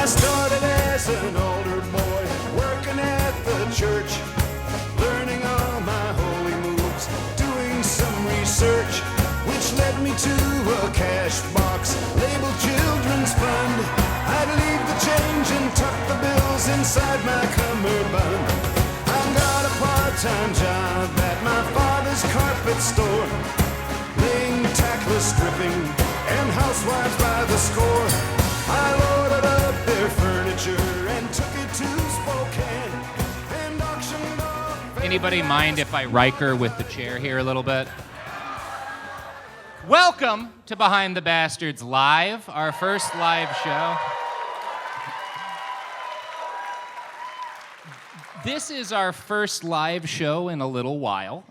I started as an older boy, working at the church, learning all my holy moves, doing some research, which led me to a cash box labeled Children's Fund. I'd leave the change and tuck the bills inside my cummerbund. I've got a part-time job at my father's carpet store, laying tactless stripping and housewives by the score. I loaded up their furniture and took it to Spokane and auctioned off. Anybody mind if I Riker with the chair here a little bit? Welcome to Behind the Bastards Live, our first live show. This is our first live show in a little while,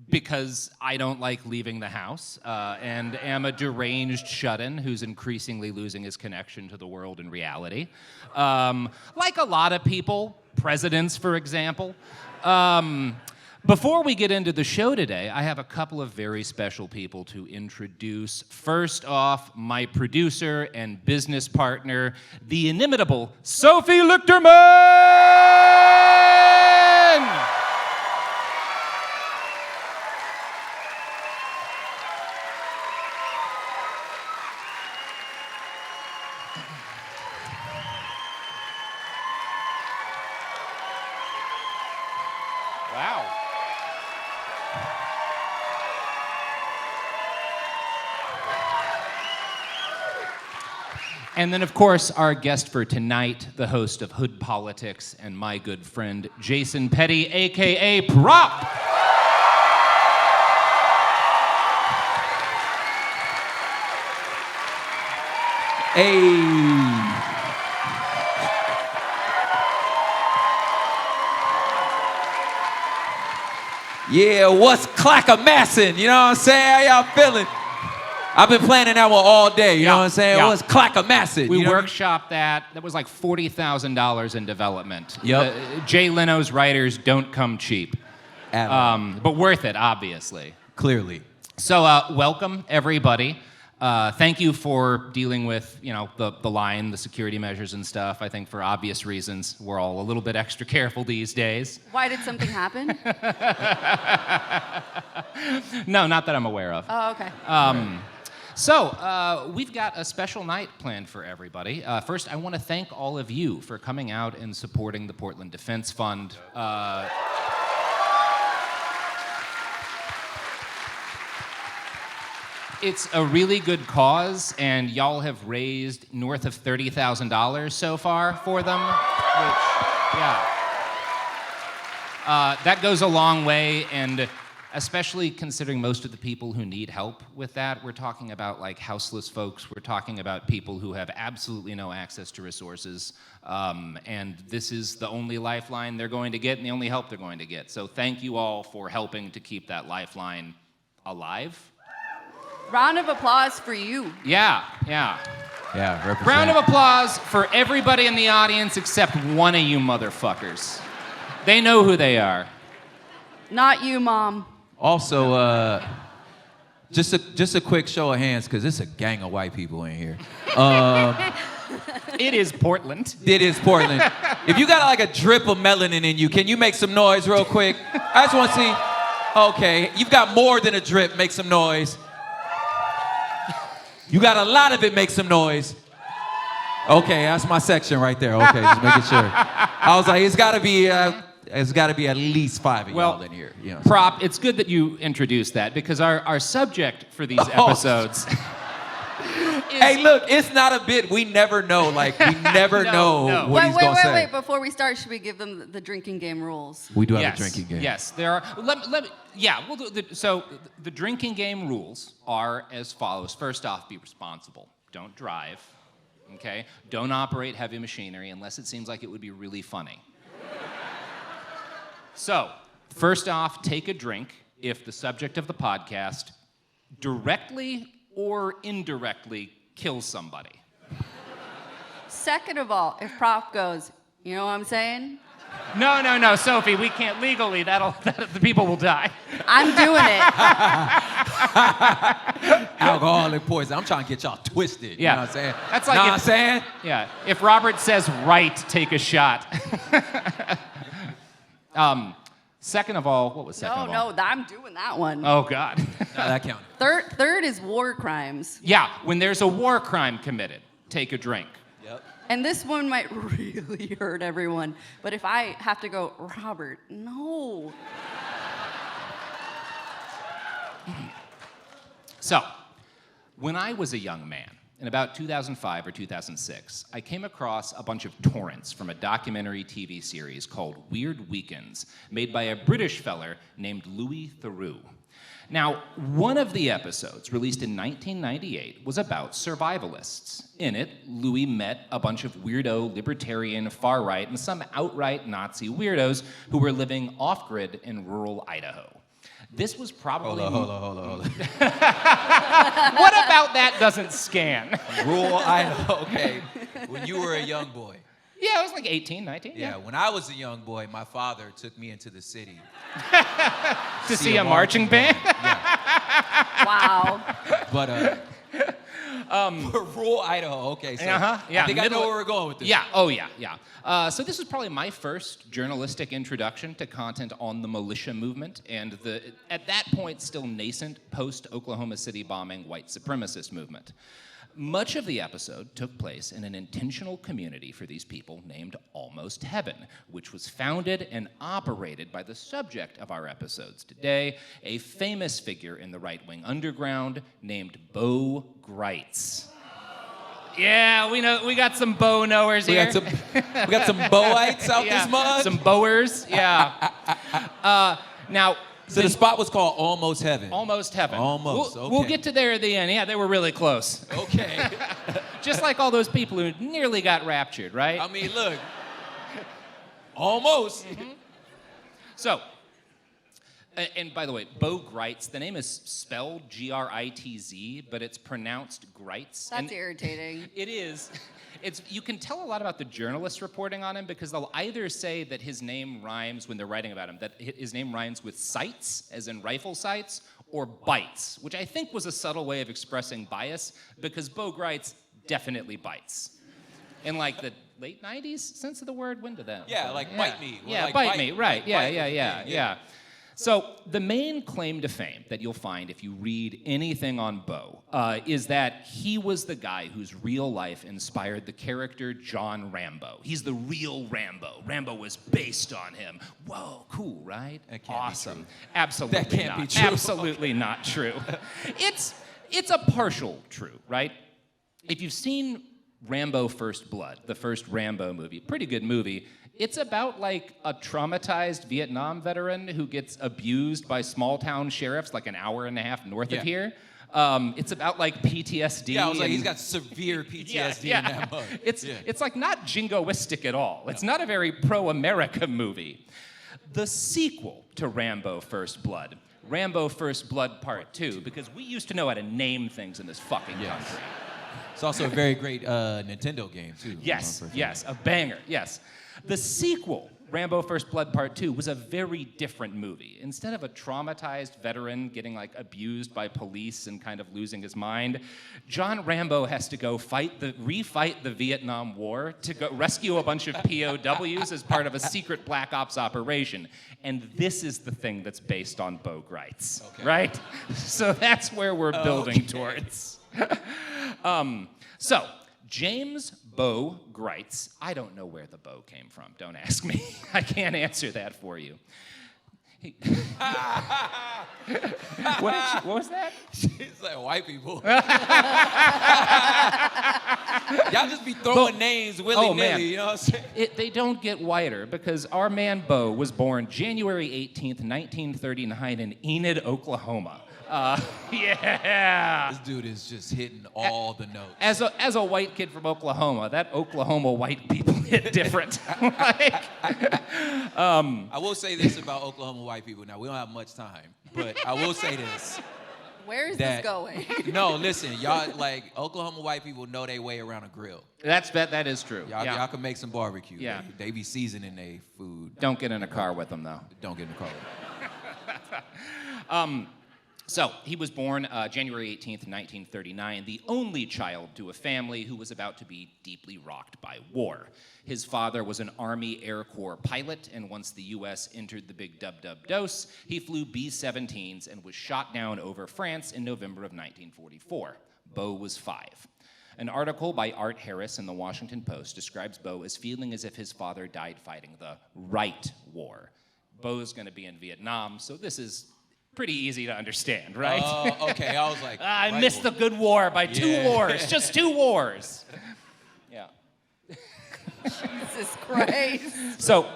because I don't like leaving the house and am a deranged shut-in who's increasingly losing his connection to the world and reality. Like a lot of people, presidents, for example. Before we get into the show today, I have a couple of very special people to introduce. First off, my producer and business partner, the inimitable Sophie Lichterman! Wow. And then, of course, our guest for tonight, the host of Hood Politics and my good friend, Jason Petty, a.k.a. Prop. Hey. Yeah, what's clackamassin'? You know what I'm saying? How y'all feeling? I've been planning that one all day, you know what I'm saying? Yeah. What's clackamassin'? We you know workshopped that. That was like $40,000 in development. Yep. Jay Leno's writers don't come cheap. At all. But worth it, obviously. Clearly. So welcome, everybody. Thank you for dealing with, the line, the security measures and stuff. I think for obvious reasons, we're all a little bit extra careful these days. Why, did something happen? No, not that I'm aware of. Oh, okay. So, we've got a special night planned for everybody. First, I want to thank all of you for coming out and supporting the Portland Defense Fund. It's a really good cause, and y'all have raised north of $30,000 so far for them, which, that goes a long way, and especially considering most of the people who need help with that. We're talking about like houseless folks. We're talking about people who have absolutely no access to resources. And this is the only lifeline they're going to get and the only help they're going to get. So thank you all for helping to keep that lifeline alive. Round of applause for you. Yeah. Yeah, represent. Round of applause for everybody in the audience except one of you motherfuckers. They know who they are. Not you, Mom. Also, just a quick show of hands, because it's a gang of white people in here. It is Portland. It is Portland. If you got like a drip of melanin in you, can you make some noise real quick? I just want to see. Okay, you've got more than a drip, make some noise. You got a lot of it, make some noise. Okay, that's my section right there. Okay, just making sure. I was like, it's got to be at least 5 of y'all in here. You know. Prop, it's good that you introduced that, because our subject for these episodes... Hey, look, it's not a bit. We never know. Like, we never know what he's going to say. Wait. Before we start, should we give them the drinking game rules? We do have a drinking game. Yes, there are. We'll do so the drinking game rules are as follows. First off, be responsible. Don't drive, okay? Don't operate heavy machinery unless it seems like it would be really funny. So, first off, take a drink if the subject of the podcast directly or indirectly kills somebody. Second of all, if Prop goes, you know what I'm saying? No, Sophie, we can't legally. The people will die. I'm doing it. alcoholic poison. I'm trying to get y'all twisted. Yeah. You know what I'm saying? That's like know if- what I'm saying? Yeah. If Robert says right, take a shot. Second of all, what was second of all? No, I'm doing that one. Oh, God. No, that counted. Third is war crimes. Yeah, when there's a war crime committed, take a drink. Yep. And this one might really hurt everyone. But if I have to go, Robert, no. So, when I was a young man, in about 2005 or 2006, I came across a bunch of torrents from a documentary TV series called Weird Weekends, made by a British feller named Louis Theroux. Now, one of the episodes, released in 1998, was about survivalists. In it, Louis met a bunch of weirdo, libertarian, far-right, and some outright Nazi weirdos who were living off-grid in rural Idaho. This was probably... Hold on. What about that doesn't scan? Rural Idaho, okay. When you were a young boy. Yeah, I was like 18, 19. Yeah, when I was a young boy, my father took me into the city. To see a marching band? Yeah. Wow. But, rural Idaho, okay. So Yeah, I think I know where we're going with this. Yeah, yeah. So this was probably my first journalistic introduction to content on the militia movement and the, at that point, still nascent post-Oklahoma City bombing white supremacist movement. Much of the episode took place in an intentional community for these people named Almost Heaven, which was founded and operated by the subject of our episodes today, a famous figure in the right-wing underground named Bo Gritz. Yeah, we got some Bo knowers here. We got some Boites out this mug. Some Boers, yeah. Now, So the spot was called Almost Heaven. Almost Heaven. Almost, We'll okay. get to there at the end. Yeah, they were really close. Okay. Just like all those people who nearly got raptured, right? I mean, look. Almost. So, and by the way, Bo Gritz, the name is spelled Gritz, but it's pronounced Gritz. That's irritating. It is. You can tell a lot about the journalists reporting on him because they'll either say that his name rhymes when they're writing about him, that his name rhymes with sights, as in rifle sights, or bites, which I think was a subtle way of expressing bias because Bo Gritz definitely bites. In like the late 90s sense of the word, when did that? Yeah, like bite me. Or Yeah, like bite me, right. like Yeah, bite yeah. me. So the main claim to fame that you'll find if you read anything on Bo is that he was the guy whose real life inspired the character John Rambo. He's the real Rambo. Rambo was based on him. Whoa, cool, right? That can't awesome. be true. Absolutely That can't not. be true. Absolutely not true. It's a partial true, right? If you've seen Rambo First Blood, the first Rambo movie, pretty good movie. It's about like a traumatized Vietnam veteran who gets abused by small town sheriffs like an hour and a half north of here. It's about like PTSD. Yeah, I was like, and- he's got severe PTSD yeah. in that mug. It's like not jingoistic at all. It's not a very pro-America movie. The sequel to Rambo First Blood, Rambo First Blood Part 2, because we used to know how to name things in this fucking country. It's also a very great Nintendo game, too. Yes, a banger, yes. The sequel, Rambo First Blood Part 2, was a very different movie. Instead of a traumatized veteran getting like abused by police and kind of losing his mind, John Rambo has to go refight the Vietnam War to go rescue a bunch of POWs as part of a secret Black Ops operation. And this is the thing that's based on Bo Gritz, right? So that's where we're building towards. So, James Bo Gritz, I don't know where the Bo came from. Don't ask me. I can't answer that for you. What was that? It's like white people. Y'all just be throwing names willy-nilly, you know what I'm saying? They don't get whiter because our man Bo was born January 18th, 1939 in Enid, Oklahoma. Yeah. This dude is just hitting all the notes. As a white kid from Oklahoma, that Oklahoma white people hit different. I will say this about Oklahoma white people. Now, we don't have much time, but I will say this. Where is this going? No, listen, y'all, like, Oklahoma white people know their way around a grill. that is true. Y'all can make some barbecue. Yeah. They be seasoning their food. Don't get in a car with them, though. Don't get in the car. So he was born January 18th, 1939, the only child to a family who was about to be deeply rocked by war. His father was an Army Air Corps pilot, and once the U.S. entered the big dub-dub-dose, he flew B-17s and was shot down over France in November of 1944. Bo was 5. An article by Art Harris in the Washington Post describes Bo as feeling as if his father died fighting the right war. Bo's going to be in Vietnam, so this is pretty easy to understand, right? Oh, okay. I was like, I right missed the good war by 2 wars, just 2 wars. Yeah. Jesus Christ. So,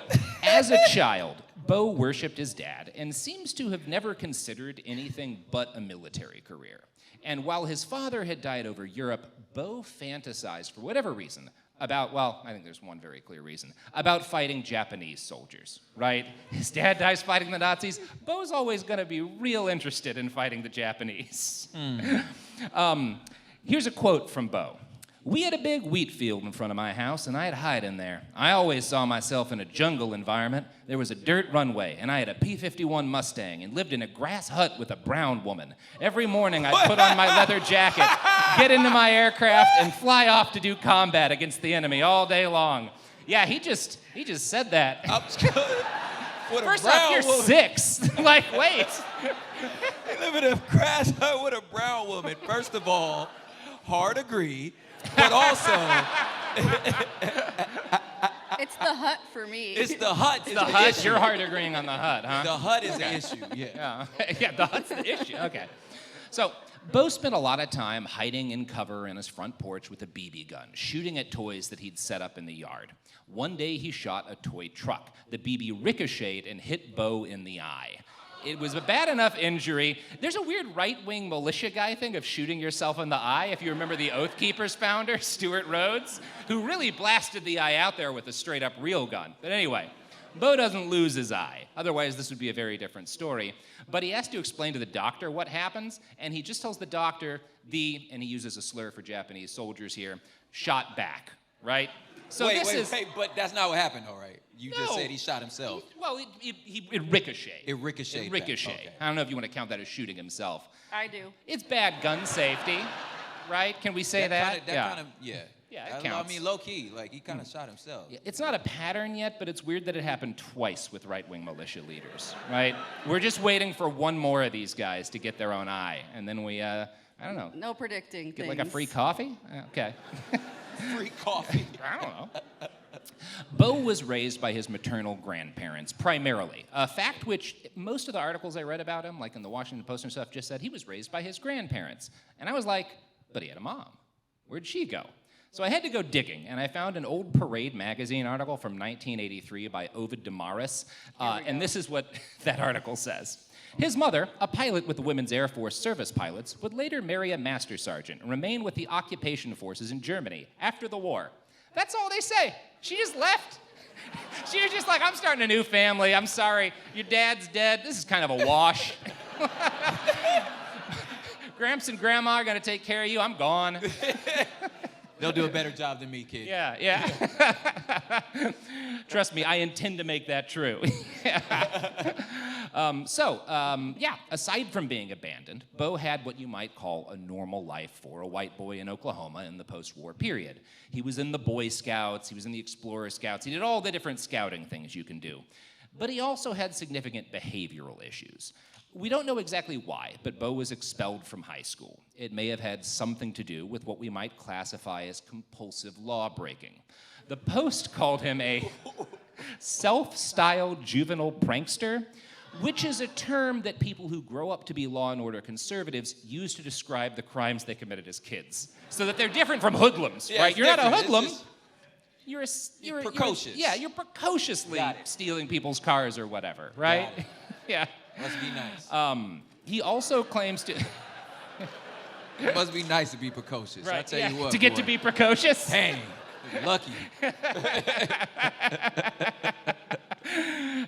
as a child, Bo worshipped his dad and seems to have never considered anything but a military career. And while his father had died over Europe, Bo fantasized, for whatever reason, about, well, I think there's one very clear reason, about fighting Japanese soldiers, right? His dad dies fighting the Nazis. Bo's always going to be real interested in fighting the Japanese. Here's a quote from Bo. "We had a big wheat field in front of my house, and I'd hide in there. I always saw myself in a jungle environment. There was a dirt runway, and I had a P-51 Mustang and lived in a grass hut with a brown woman. Every morning, I'd put on my leather jacket, get into my aircraft, and fly off to do combat against the enemy all day long." Yeah, he just said that. First off, you're 6. Like, wait. They live in a grass hut with a brown woman. First of all, hard agree. But also, It's the hut for me. it's the hut. The hut, you're hard agreeing on the hut, huh? The hut is the issue, yeah. Yeah, yeah, the hut's the issue. Okay. So, Bo spent a lot of time hiding in cover in his front porch with a BB gun, shooting at toys that he'd set up in the yard. One day, he shot a toy truck. The BB ricocheted and hit Bo in the eye. It was a bad enough injury. There's a weird right-wing militia guy thing of shooting yourself in the eye, if you remember the Oath Keepers founder, Stuart Rhodes, who really blasted the eye out there with a straight-up real gun. But anyway, Bo doesn't lose his eye. Otherwise, this would be a very different story. But he has to explain to the doctor what happens, and he just tells the doctor and he uses a slur for Japanese soldiers here, shot back, right? So wait, this but that's not what happened, all right? You just No. said he shot himself. Well, it ricocheted. It ricocheted. It back. ricocheted. Okay. I don't know if you want to count that as shooting himself. I do. It's bad gun safety, right? Can we say that? Yeah, Yeah, it counts. I mean, low key, like he kind of shot himself. Yeah, it's not a pattern yet, but it's weird that it happened twice with right-wing militia leaders, right? We're just waiting for one more of these guys to get their own eye, and then we, I don't know, No predicting get things. like a free coffee? Okay. Free coffee. I don't know. Bo was raised by his maternal grandparents, primarily. A fact which most of the articles I read about him, like in the Washington Post and stuff, just said he was raised by his grandparents. And I was like, but he had a mom. Where'd she go? So I had to go digging, and I found an old Parade magazine article from 1983 by Ovid Damaris, and this is what that article says. His mother, a pilot with the Women's Air Force service pilots, would later marry a master sergeant and remain with the occupation forces in Germany after the war. That's all they say. She just left. She was just like, I'm starting a new family. I'm sorry. Your dad's dead. This is kind of a wash. Gramps and Grandma are going to take care of you. I'm gone. They'll do a better job than me, kid. Yeah. Trust me, I intend to make that true. Aside from being abandoned, Bo had what you might call a normal life for a white boy in Oklahoma in the post-war period. He was in the Boy Scouts, he was in the Explorer Scouts, he did all the different scouting things you can do. But he also had significant behavioral issues. We don't know exactly why, but Bo was expelled from high school. It may have had something to do with what we might classify as compulsive law-breaking. The Post called him a self-styled juvenile prankster, which is a term that people who grow up to be law and order conservatives use to describe the crimes they committed as kids, so that they're different from hoodlums, right? You're not a hoodlum. You're precocious. You're precociously stealing people's cars or whatever, right? Yeah. Must be nice. He also claims to... It must be nice to be precocious. Right, I tell you what, to get boy. to be precocious? Dang, lucky.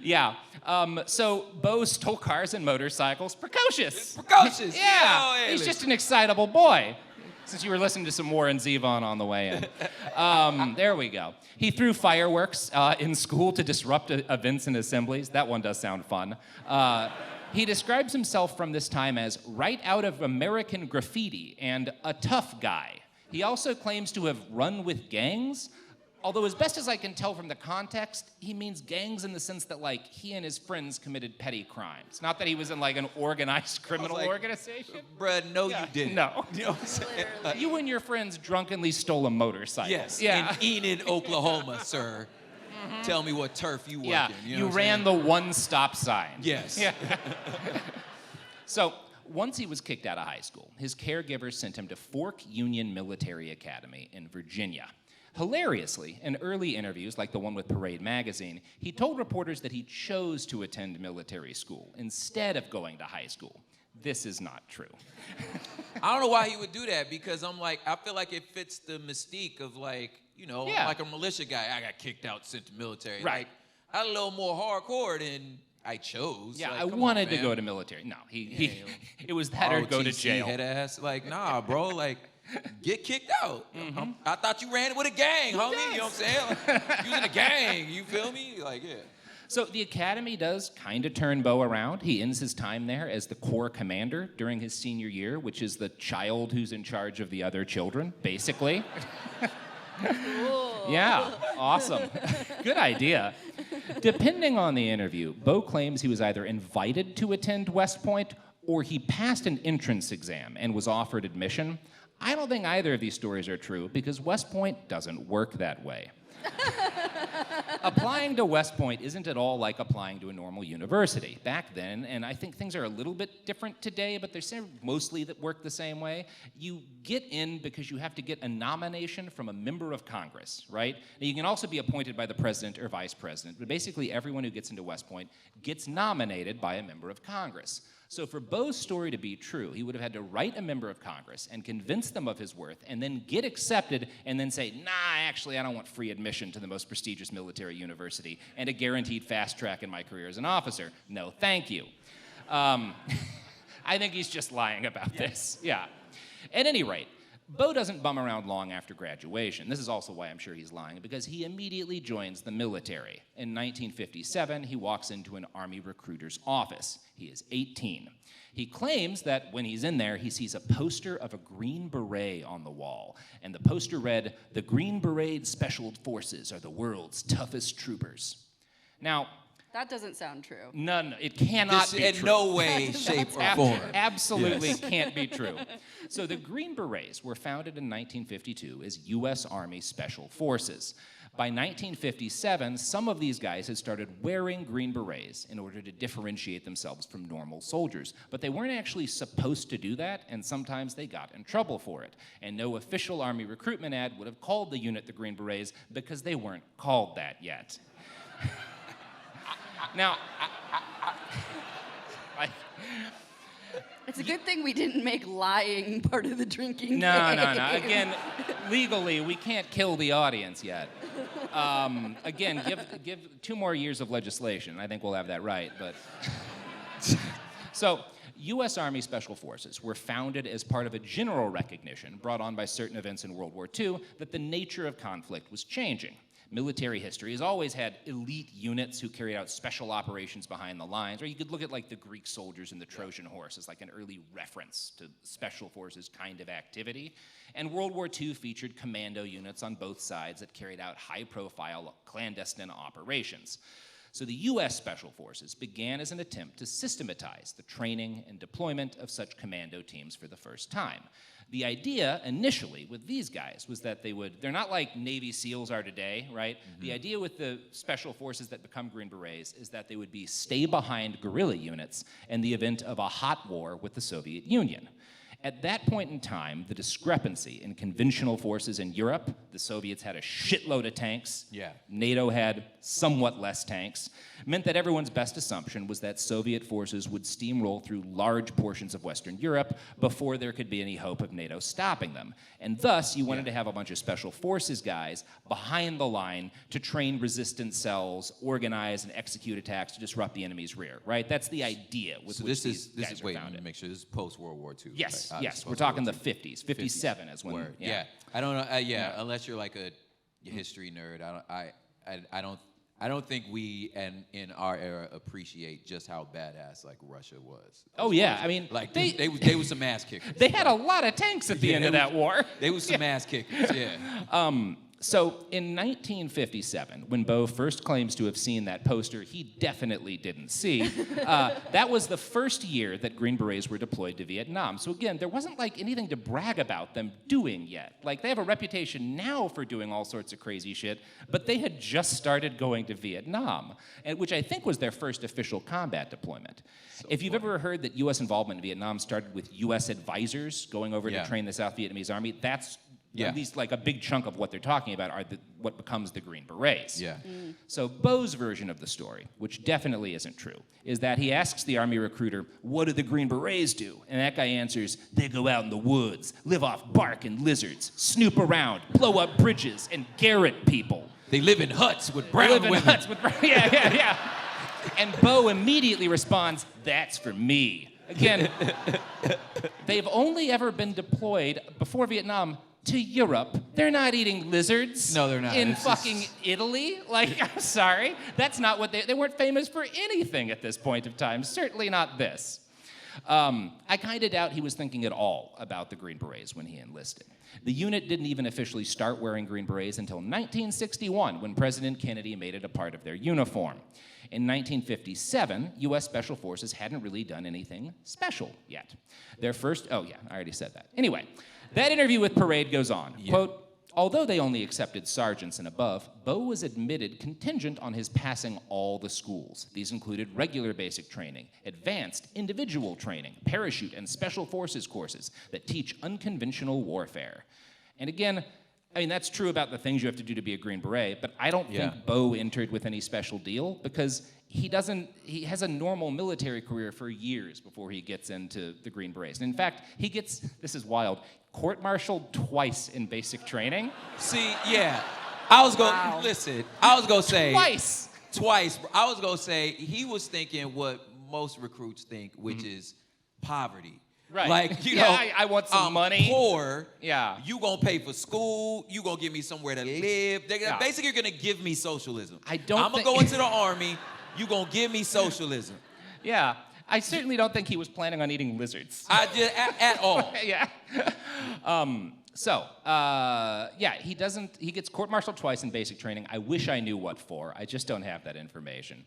Yeah. So Bo stole cars and motorcycles. Precocious. Precocious. Yeah. Yo, He's just an excitable boy. Since you were listening to some Warren Zevon on the way in. There we go. He threw fireworks in school to disrupt events and assemblies. That one does sound fun. He describes himself from this time as right out of American Graffiti and a tough guy. He also claims to have run with gangs, although as best as I can tell from the context, he means gangs in the sense that like he and his friends committed petty crimes. Not that he was in like an organized criminal organization. Bruh, no, you didn't. No. You know what I'm saying? You and your friends drunkenly stole a motorcycle. Yes, Yeah. in Enid, Oklahoma, sir. Tell me what turf you work Yeah. in. You ran the one stop sign. Yes. Yeah. So once he was kicked out of high school, his caregivers sent him to Fork Union Military Academy in Virginia. Hilariously, in early interviews, like the one with Parade magazine, he told reporters that he chose to attend military school instead of going to high school. This is not true. I don't know why he would do that, because I'm like, I feel like it fits the mystique of like, you know, Yeah. like a militia guy. I got kicked out, sent to military. Right. Like, I had a little more hardcore than I chose. Yeah, like, I come wanted on, to go fam. to military. No, it was that or go to ROTC jail. Head ass. Like, nah, bro, like, get kicked out. I thought you ran with a gang, homie. You know what I'm saying? Like, you was in a gang, you feel me? Like, yeah. So the academy does kind of turn Bo around. He ends his time there as the corps commander during his senior year, which is the child who's in charge of the other children, basically. Yeah, awesome. Good idea. Depending on the interview, Bo claims he was either invited to attend West Point or he passed an entrance exam and was offered admission. I don't think either of these stories are true because West Point doesn't work that way. Applying to West Point isn't at all like applying to a normal university. Back then, and I think things are a little bit different today, but they're mostly that work the same way. You get in because you have to get a nomination from a member of Congress, right? Now, you can also be appointed by the president or vice president, but basically everyone who gets into West Point gets nominated by a member of Congress. So for Bo's story to be true, he would have had to write a member of Congress and convince them of his worth and then get accepted and then say, nah, actually, I don't want free admission to the most prestigious military university and a guaranteed fast track in my career as an officer. No, thank you. I think he's just lying about this. Yeah. At any rate, Bo doesn't bum around long after graduation. This is also why I'm sure he's lying, because he immediately joins the military. In 1957, he walks into an Army recruiter's office. He is 18. He claims that when he's in there, he sees a poster of a Green Beret on the wall. And the poster read, "The Green Beret Special Forces are the world's toughest troopers." Now, That doesn't sound true. none, it cannot This be in true. no way, shape, or form. Absolutely can't be true. So the Green Berets were founded in 1952 as U.S. Army Special Forces. By 1957, some of these guys had started wearing Green Berets in order to differentiate themselves from normal soldiers. But they weren't actually supposed to do that, and sometimes they got in trouble for it. And no official Army recruitment ad would have called the unit the Green Berets because they weren't called that yet. Now, It's a good thing we didn't make lying part of the drinking no. game. Again, legally, we can't kill the audience yet. Again, give 2 more years of legislation. I think we'll have that right. But so, U.S. Army Special Forces were founded as part of a general recognition brought on by certain events in World War II that the nature of conflict was changing. Military history has always had elite units who carried out special operations behind the lines, or you could look at like the Greek soldiers and the Trojan horse as like an early reference to special forces kind of activity. And World War II featured commando units on both sides that carried out high-profile clandestine operations. So the U.S. Special Forces began as an attempt to systematize the training and deployment of such commando teams for the first time. The idea initially with these guys was that they're not like Navy SEALs are today, right? Mm-hmm. The idea with the special forces that become Green Berets is that they would be stay-behind guerrilla units in the event of a hot war with the Soviet Union. At that point in time, the discrepancy in conventional forces in Europe, the Soviets had a shitload of tanks, NATO had somewhat less tanks, meant that everyone's best assumption was that Soviet forces would steamroll through large portions of Western Europe before there could be any hope of NATO stopping them. And thus, you wanted to have a bunch of special forces guys behind the line to train resistance cells, organize and execute attacks to disrupt the enemy's rear, right? That's the idea with which these guys were founded. Make sure this is post-World War II. Yes, right? yes, we're talking the 50s. 57 is when. Word. Yeah. I don't know. Unless you're like a history nerd, I I don't think we and in our era appreciate just how badass like Russia was. Oh yeah, I mean, Like they were some ass kickers. they had a lot of tanks at the end of that war. They were some ass kickers. Yeah. So in 1957, when Bo first claims to have seen that poster he definitely didn't see, that was the first year that Green Berets were deployed to Vietnam. So again, there wasn't like anything to brag about them doing yet. Like they have a reputation now for doing all sorts of crazy shit, but they had just started going to Vietnam, which I think was their first official combat deployment. If you've ever heard that U.S. involvement in Vietnam started with U.S. advisors going over to train the South Vietnamese army, that's at least like a big chunk of what they're talking about are what becomes the Green Berets. Yeah. So Bo's version of the story, which definitely isn't true, is that he asks the army recruiter, what do the Green Berets do? And that guy answers, they go out in the woods, live off bark and lizards, snoop around, blow up bridges, and garrote people. They live in huts with brown women. Yeah. And Bo immediately responds, that's for me. Again, they've only ever been deployed before Vietnam to Europe. They're not eating lizards. No, they're not. In fucking Italy? Like, I'm sorry. That's not what they weren't famous for anything at this point of time. Certainly not this. I kind of doubt he was thinking at all about the Green Berets when he enlisted. The unit didn't even officially start wearing Green Berets until 1961, when President Kennedy made it a part of their uniform. In 1957, U.S. Special Forces hadn't really done anything special yet. Their first, I already said that. Anyway, that interview with Parade goes on. Quote, although they only accepted sergeants and above, Bo was admitted contingent on his passing all the schools. These included regular basic training, advanced individual training, parachute and special forces courses that teach unconventional warfare. And again, I mean, that's true about the things you have to do to be a Green Beret, but I don't think Bo entered with any special deal because he has a normal military career for years before he gets into the Green Berets. And in fact, he gets, this is wild, court-martialed twice in basic training. See, I was going listen. I was going to say Twice. I was going to say he was thinking what most recruits think, which is poverty. Right. Like, you know, I want some money. I'm poor. Yeah. You gonna pay for school. You gonna give me somewhere to live. They're basically gonna give me socialism. I'm gonna go into the army. You gonna give me socialism. Yeah. I certainly don't think he was planning on eating lizards. I just at all. Yeah. He gets court-martialed twice in basic training. I wish I knew what for. I just don't have that information.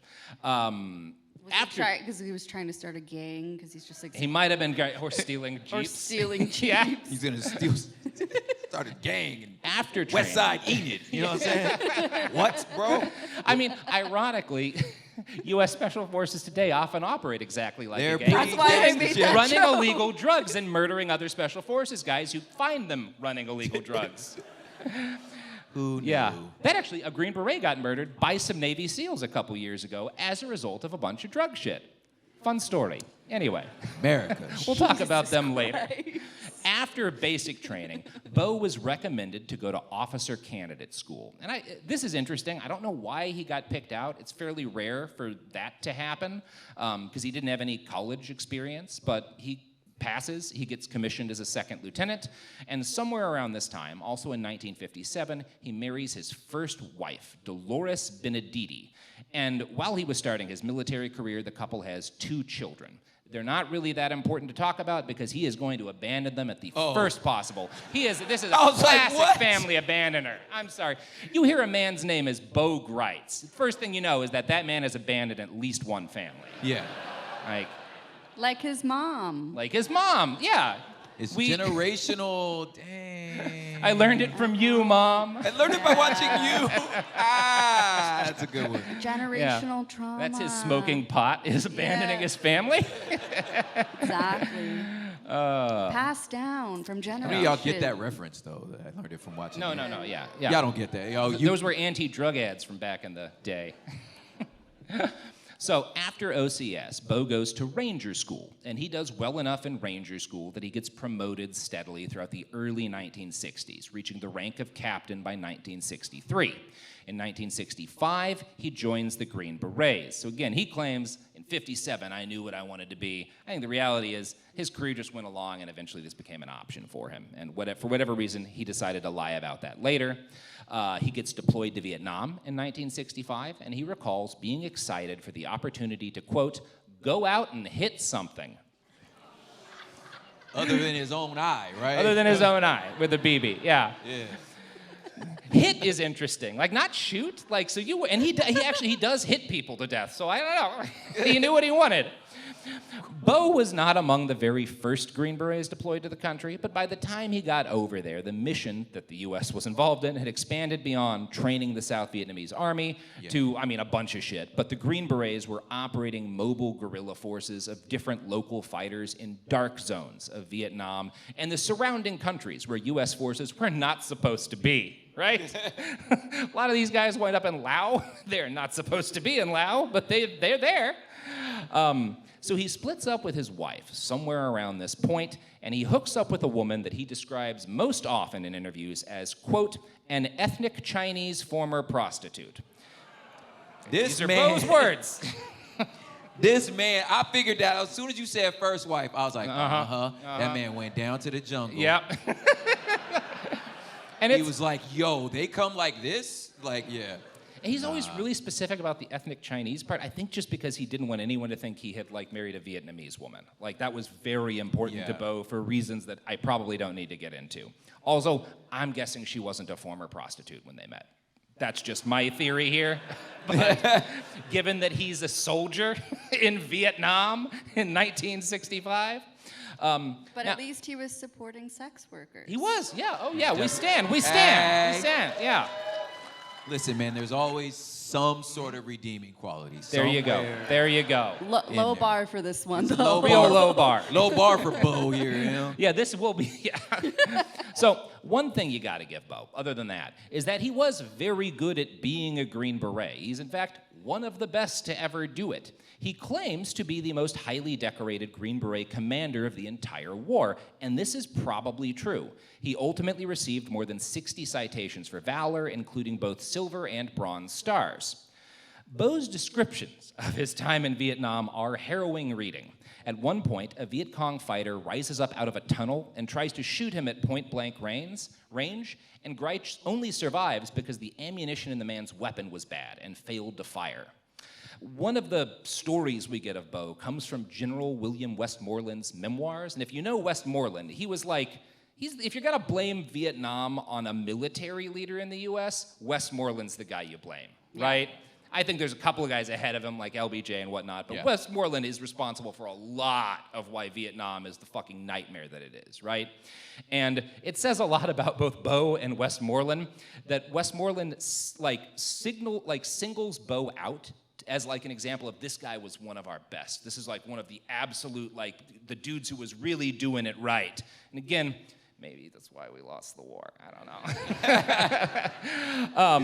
Because he was trying to start a gang, because he's just like... He might have been horse stealing jeeps. Or stealing jeeps. Yeah. He's gonna start a gang and After training. West Side Enid. You know what I'm saying? What, bro? I mean, ironically, U.S. Special Forces today often operate exactly like They're a gang. That's why they made that running show. illegal drugs and murdering other Special Forces guys who find them running illegal drugs. Who knew? Yeah. That actually, a Green Beret got murdered by some Navy SEALs a couple years ago as a result of a bunch of drug shit. Fun story. Anyway. America. We'll talk about them later. Christ. After basic training, Bo was recommended to go to officer candidate school. And this is interesting. I don't know why he got picked out. It's fairly rare for that to happen because he didn't have any college experience, but he passes. He gets commissioned as a second lieutenant. And somewhere around this time, also in 1957, he marries his first wife, Dolores Benedetti. And while he was starting his military career, the couple has 2 children. They're not really that important to talk about because he is going to abandon them at the first possible. This is a classic family abandoner. I'm sorry. You hear a man's name is Bo Gritz. The first thing you know is that man has abandoned at least one family. Yeah. Like his mom. Like his mom, yeah. It's generational. Dang. I learned it from you, Mom. I learned it by watching you. That's a good one. Generational trauma. That's his smoking pot, is abandoning his family. Exactly. Passed down from generation. How many of y'all get that reference, though? I learned it from watching you. No, yeah. Y'all don't get that. Those were anti-drug ads from back in the day. So after OCS, Bo goes to Ranger School, and he does well enough in Ranger School that he gets promoted steadily throughout the early 1960s, reaching the rank of captain by 1963. In 1965, he joins the Green Berets. So again, he claims, in In 57, I knew what I wanted to be. I think the reality is his career just went along, and eventually this became an option for him. And for whatever reason, he decided to lie about that later. He gets deployed to Vietnam in 1965, and he recalls being excited for the opportunity to, quote, go out and hit something. Other than his own eye, right? Other than his own eye with a BB, yeah. Yeah. Hit is interesting, like not shoot, like so you. And he does hit people to death. So I don't know. He knew what he wanted. Bo was not among the very first Green Berets deployed to the country, but by the time he got over there, the mission that the U.S. was involved in had expanded beyond training the South Vietnamese army to, a bunch of shit. But the Green Berets were operating mobile guerrilla forces of different local fighters in dark zones of Vietnam and the surrounding countries where U.S. forces were not supposed to be. Right? A lot of these guys wind up in Laos. They're not supposed to be in Laos, but they're there. So he splits up with his wife somewhere around this point, and he hooks up with a woman that he describes most often in interviews as, quote, an ethnic Chinese former prostitute. These are Bo's words. This man, I figured that as soon as you said first wife, I was like, that man went down to the jungle. Yep. And he was like, yo, they come like this? Like, yeah. And he's always really specific about the ethnic Chinese part, I think just because he didn't want anyone to think he had, married a Vietnamese woman. Like, that was very important to Bo for reasons that I probably don't need to get into. Also, I'm guessing she wasn't a former prostitute when they met. That's just my theory here. But given that he's a soldier in Vietnam in 1965... but at least he was supporting sex workers. He was, yeah. Oh, yeah. We stand, yeah. Listen, man, there's always some sort of redeeming quality. There you go. Low bar for this one, though. Low bar. Low bar for Bo here, you know? Yeah, this will be, yeah. So, one thing you got to give Bo, other than that, is that he was very good at being a Green Beret. He's, in fact, one of the best to ever do it. He claims to be the most highly decorated Green Beret commander of the entire war, and this is probably true. He ultimately received more than 60 citations for valor, including both silver and bronze stars. Bo's descriptions of his time in Vietnam are harrowing reading. At one point, a Viet Cong fighter rises up out of a tunnel and tries to shoot him at point-blank range, and Gritz only survives because the ammunition in the man's weapon was bad and failed to fire. One of the stories we get of Bo comes from General William Westmoreland's memoirs. And if you know Westmoreland, he was like, if you're going to blame Vietnam on a military leader in the U.S., Westmoreland's the guy you blame, right? I think there's a couple of guys ahead of him, like LBJ and whatnot, but Westmoreland is responsible for a lot of why Vietnam is the fucking nightmare that it is, right? And it says a lot about both Bo and Westmoreland that Westmoreland singles Bo out as an example of this guy was one of our best. This is one of the absolute, the dudes who was really doing it right. And again, maybe that's why we lost the war. I don't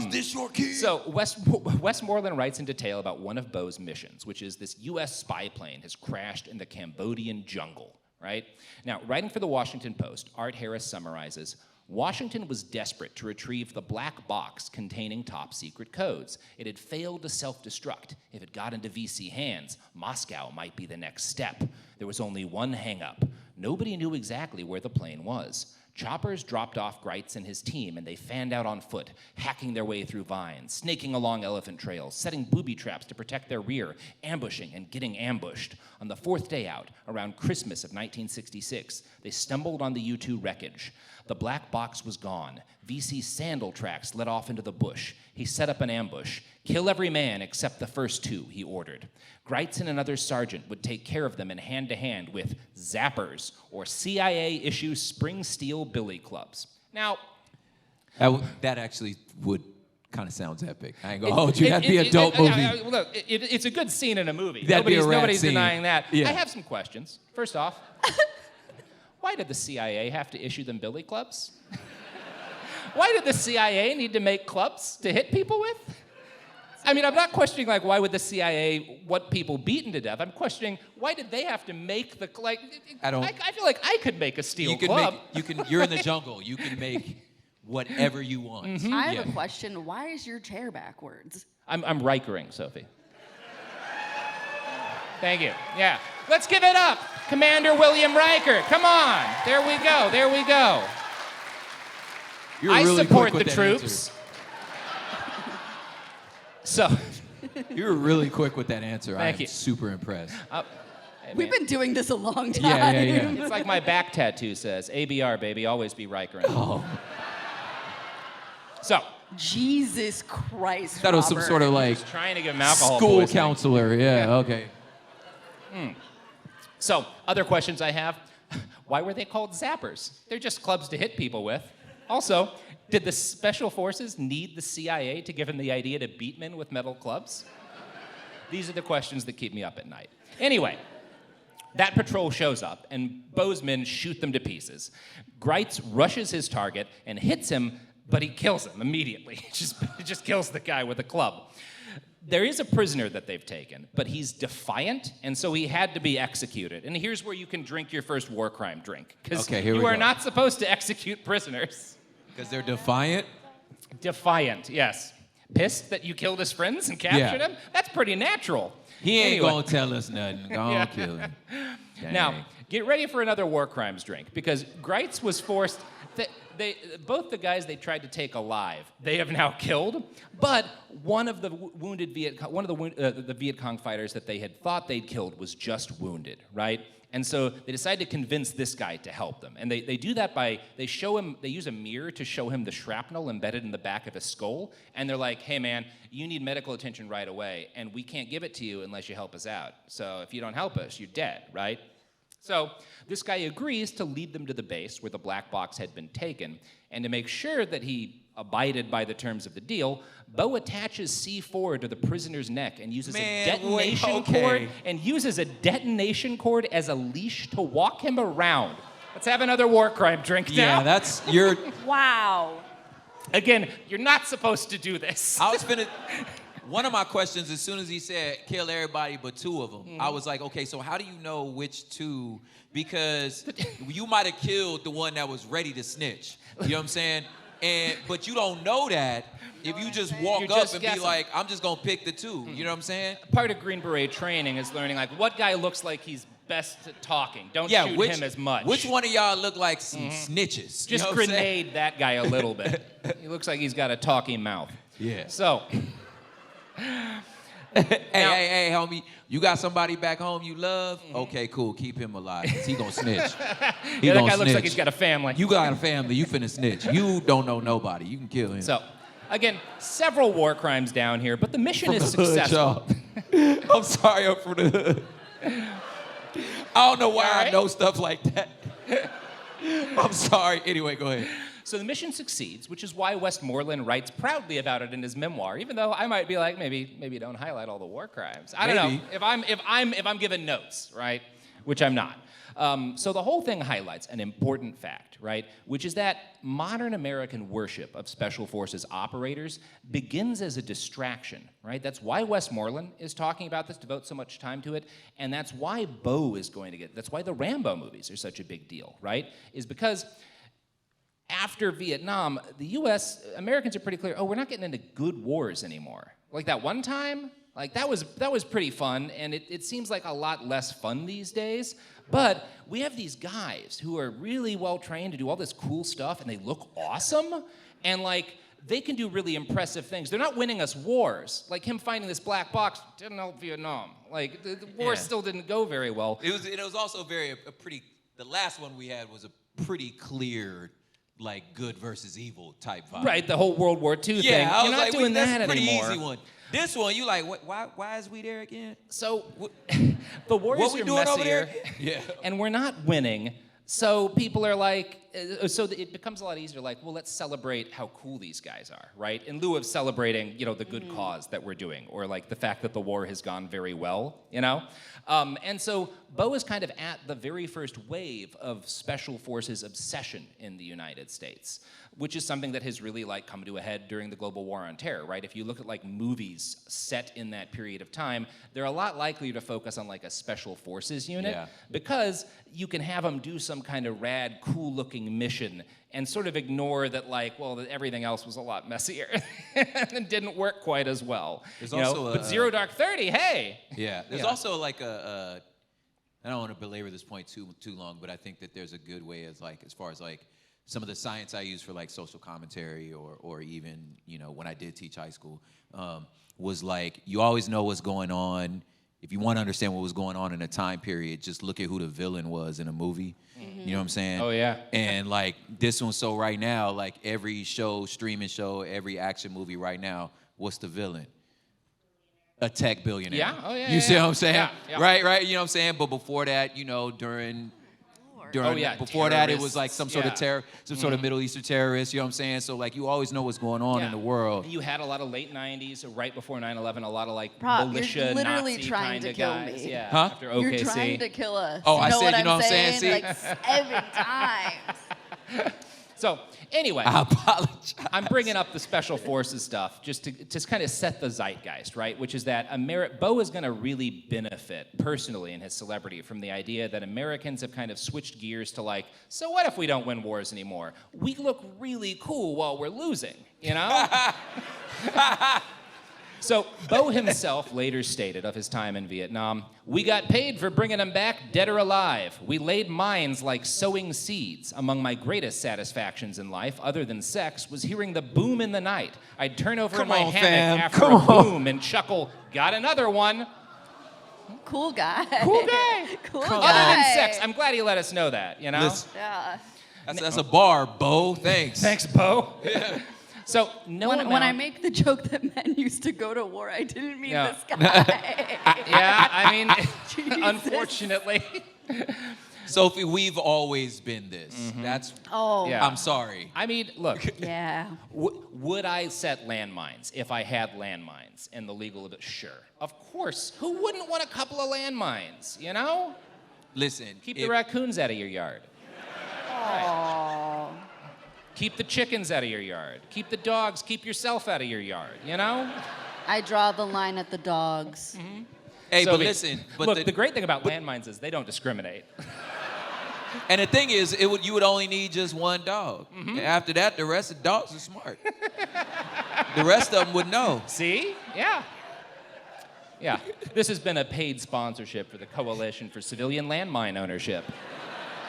know. Is this your key? So Westmoreland writes in detail about one of Bo's missions, which is this U.S. spy plane has crashed in the Cambodian jungle, right? Now, writing for the Washington Post, Art Harris summarizes, Washington was desperate to retrieve the black box containing top-secret codes. It had failed to self-destruct. If it got into VC hands, Moscow might be the next step. There was only one hang-up. Nobody knew exactly where the plane was. Choppers dropped off Gritz and his team, and they fanned out on foot, hacking their way through vines, snaking along elephant trails, setting booby traps to protect their rear, ambushing and getting ambushed. On the fourth day out, around Christmas of 1966, they stumbled on the U-2 wreckage. The black box was gone. VC's sandal tracks led off into the bush. He set up an ambush. Kill every man except the first two, he ordered. Gritz and another sergeant would take care of them in hand-to-hand with zappers, or CIA-issue spring steel billy clubs. Now, that actually would kind of sounds epic. I ain't gonna hold you. That'd be a dope movie. Look, it's a good scene in a movie. Nobody's denying that. Yeah. I have some questions. First off, why did the CIA have to issue them billy clubs? Why did the CIA need to make clubs to hit people with? I mean, I'm not questioning, why would the CIA want people beaten to death? I'm questioning, why did they have to make the, I feel like I could make a steel club. You're in the jungle. You can make whatever you want. Mm-hmm. I have a question. Why is your chair backwards? I'm Rikering, Sophie. Thank you. Yeah. Let's give it up. Commander William Riker. Come on. There we go. There we go. You're I really support quick the with that troops. So. Answer. You were really quick with that answer. Thank I'm you. super impressed. Hey, We've man. been doing this a long time. Yeah. It's like my back tattoo says, ABR, baby, always be Riker. Oh, So, Jesus Christ, that was some Robert. sort of like trying to give him alcohol school poisoning. counselor. Yeah. Okay. So, other questions I have. Why were they called zappers? They're just clubs to hit people with. Also, did the special forces need the CIA to give them the idea to beat men with metal clubs? These are the questions that keep me up at night. Anyway, that patrol shows up, and Bo's men shoot them to pieces. Gritz rushes his target and hits him, but he kills him immediately. He just kills the guy with a club. There is a prisoner that they've taken, but he's defiant, and so he had to be executed. And here's where you can drink your first war crime drink, because Okay, here we you are go. not supposed to execute prisoners. Because they're defiant. Defiant, yes. Pissed that you killed his friends and captured Yeah. him? That's pretty natural. He ain't Anyway. gonna tell us nothing. Go on, Yeah. kill him. Now, Dang. get ready for another war crimes drink, because Gritz was forced. Both the guys they tried to take alive, they have now killed. But one of the wounded the Viet Cong fighters that they had thought they'd killed was just wounded, right? And so they decide to convince this guy to help them. And they do that by, they use a mirror to show him the shrapnel embedded in the back of his skull. And they're like, hey man, you need medical attention right away, and we can't give it to you unless you help us out. So if you don't help us, you're dead, right? So this guy agrees to lead them to the base where the black box had been taken, and to make sure that he abided by the terms of the deal, Bo attaches C4 to the prisoner's neck and uses a detonation cord as a leash to walk him around. Let's have another war crime drink now. Yeah, that's your. Wow. Again, you're not supposed to do this. I was finna. One of my questions, as soon as he said kill everybody but two of them, Mm-hmm. I was like, okay, so how do you know which two? Because you might have killed the one that was ready to snitch. You know what I'm saying? But you don't know that if you just walk You're up just and guessing. be like, I'm just gonna pick the two. You know what I'm saying? Part of Green Beret training is learning, like, what guy looks like he's best at talking. Don't shoot him as much. Which one of y'all look like some snitches? You Just know what I'm saying? grenade that guy a little bit. He looks like he's got a talking mouth. Yeah. So, Hey, homie, you got somebody back home you love? Okay, cool. Keep him alive, 'cause he gonna snitch. He yeah, that gonna guy looks like snitch. he's got a family. You got a family, you finna snitch. You don't know nobody. You can kill him. So, again, several war crimes down here, but the mission is Hood, successful. y'all. I'm sorry, I'm from the hood. I don't know why You all right? I know stuff like that. I'm sorry. Anyway, go ahead. So the mission succeeds, which is why Westmoreland writes proudly about it in his memoir. Even though I might be like, maybe don't highlight all the war crimes. I don't know Maybe. if I'm given notes, right? Which I'm not. So the whole thing highlights an important fact, right? Which is that modern American worship of Special Forces operators begins as a distraction, right? That's why Westmoreland is talking about this, devotes so much time to it, and that's why Bo is going to get, that's why the Rambo movies are such a big deal, right? Is because after Vietnam, Americans are pretty clear, we're not getting into good wars anymore. Like that one time, like that was pretty fun, and it seems like a lot less fun these days. But we have these guys who are really well trained to do all this cool stuff, and they look awesome, and like they can do really impressive things. They're not winning us wars. Like him finding this black box didn't help Vietnam. Like the war still didn't go very well. It was also the last one we had was a pretty clear, like good versus evil type vibe. Right, the whole World War II thing. I was You're not like, doing that's that a pretty anymore. easy one. This one, you like, why is we there again? So the wars What we are doing over messier, there? Yeah. and we're not winning. So people are like, it becomes a lot easier. Like, well, let's celebrate how cool these guys are, right? In lieu of celebrating, the good cause that we're doing, or like the fact that the war has gone very well, And so Bo is kind of at the very first wave of Special Forces obsession in the United States, which is something that has really like come to a head during the global war on terror, right? If you look at like movies set in that period of time, they're a lot likelier to focus on like a Special Forces unit because you can have them do some some kind of rad, cool-looking mission and sort of ignore that, like, well, that everything else was a lot messier and didn't work quite as well. There's You also know? a- But Zero Dark 30, hey! Yeah. There's Yeah. also like I don't want to belabor this point too long, but I think that there's a good way as far as like some of the science I use for like social commentary or even, you know, when I did teach high school, was like, you always know what's going on. If you want to understand what was going on in a time period, just look at who the villain was in a movie. You know what I'm saying? Oh, yeah. And like this one, so right now, like every show, streaming show, every action movie right now, what's the villain? A tech billionaire. Yeah, oh yeah. You see what I'm saying? Yeah, yeah. Right, you know what I'm saying? But before that, you know, before that, it was like some sort of sort of Middle Eastern terrorist, you know what I'm saying? So like you always know what's going on in the world. You had a lot of late 90s, right before 9/11, a lot of like Rob, militia, you're literally Nazi trying kind to of kill guys. me. Yeah, Huh? after OKC. You're trying to kill us. Oh, you I know said, what you know I'm what I'm saying? saying? See? Like 7 times. So anyway, I apologize. I'm bringing up the special forces stuff just to kind of set the zeitgeist, right? Which is that Bo is going to really benefit personally in his celebrity from the idea that Americans have kind of switched gears to like, so what if we don't win wars anymore? We look really cool while we're losing, you know? So Bo himself later stated of his time in Vietnam, "We got paid for bringing them back dead or alive. We laid mines like sowing seeds. Among my greatest satisfactions in life, other than sex, was hearing the boom in the night. I'd turn over in Come my on, hammock fam. after Come a on. boom and chuckle, got another one." Cool guy. Cool guy. Cool Come guy. Other than sex, I'm glad he let us know that, you know? Listen, Yeah. that's a bar, Bo. Thanks. Thanks, Bo. So no When I amount- make the joke that men used to go to war, I didn't mean Yeah. this guy. Yeah, I mean, Jesus. unfortunately. Sophie, we've always been this. That's. Oh. Yeah. I'm sorry. I mean, look, Yeah. would I set landmines if I had landmines and the legal of it? Sure. Of course. Who wouldn't want a couple of landmines, you know? Listen. Keep the raccoons out of your yard. Oh. Keep the chickens out of your yard. Keep the dogs, keep yourself out of your yard, you know? I draw the line at the dogs. Hey, So but the- listen. But look, the great thing about landmines is they don't discriminate. And the thing is, you would only need just one dog. After that, the rest of the dogs are smart. The rest of them would know. See? Yeah. Yeah. This has been a paid sponsorship for the Coalition for Civilian Landmine Ownership.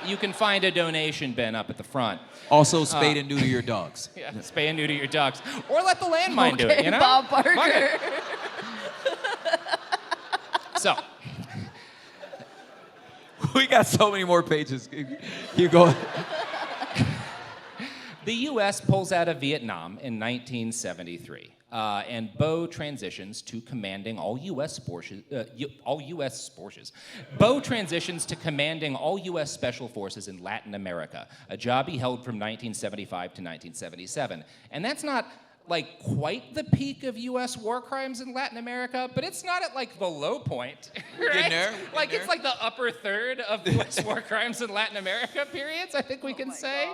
You can find a donation bin up at the front. Also, spade and neuter your dogs. Yeah, spay and neuter your dogs. Or let the landmine do it, Okay, you know? Bob Fuck Barker. it. So, We got so many more pages. Keep going. the U.S. pulls out of Vietnam in 1973, and Bo transitions to commanding all U.S. forces. Bo transitions to commanding all U.S. special forces in Latin America, a job he held from 1975 to 1977. And that's not like quite the peak of U.S. war crimes in Latin America, but it's not at like the low point, right? Getting there, Like getting it's like the upper third of U.S. war crimes in Latin America periods, I think we can say.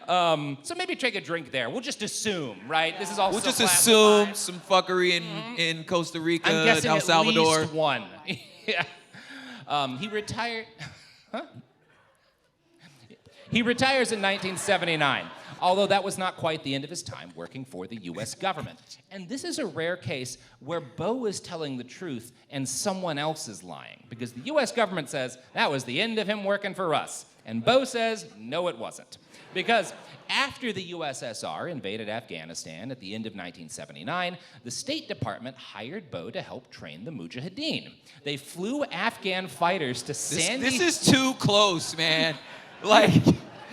So maybe take a drink there. We'll just assume, right? This is all We'll just classified. assume some fuckery in Costa Rica, I'm guessing El Salvador. at least one. Yeah. He retired. Huh? He retires in 1979, although that was not quite the end of his time working for the U.S. government. And this is a rare case where Bo is telling the truth and someone else is lying, because the U.S. government says that was the end of him working for us. And Bo says, no, it wasn't. Because after the USSR invaded Afghanistan at the end of 1979, the State Department hired Bo to help train the Mujahideen. They flew Afghan fighters to Sandy... This is too close, man. Like,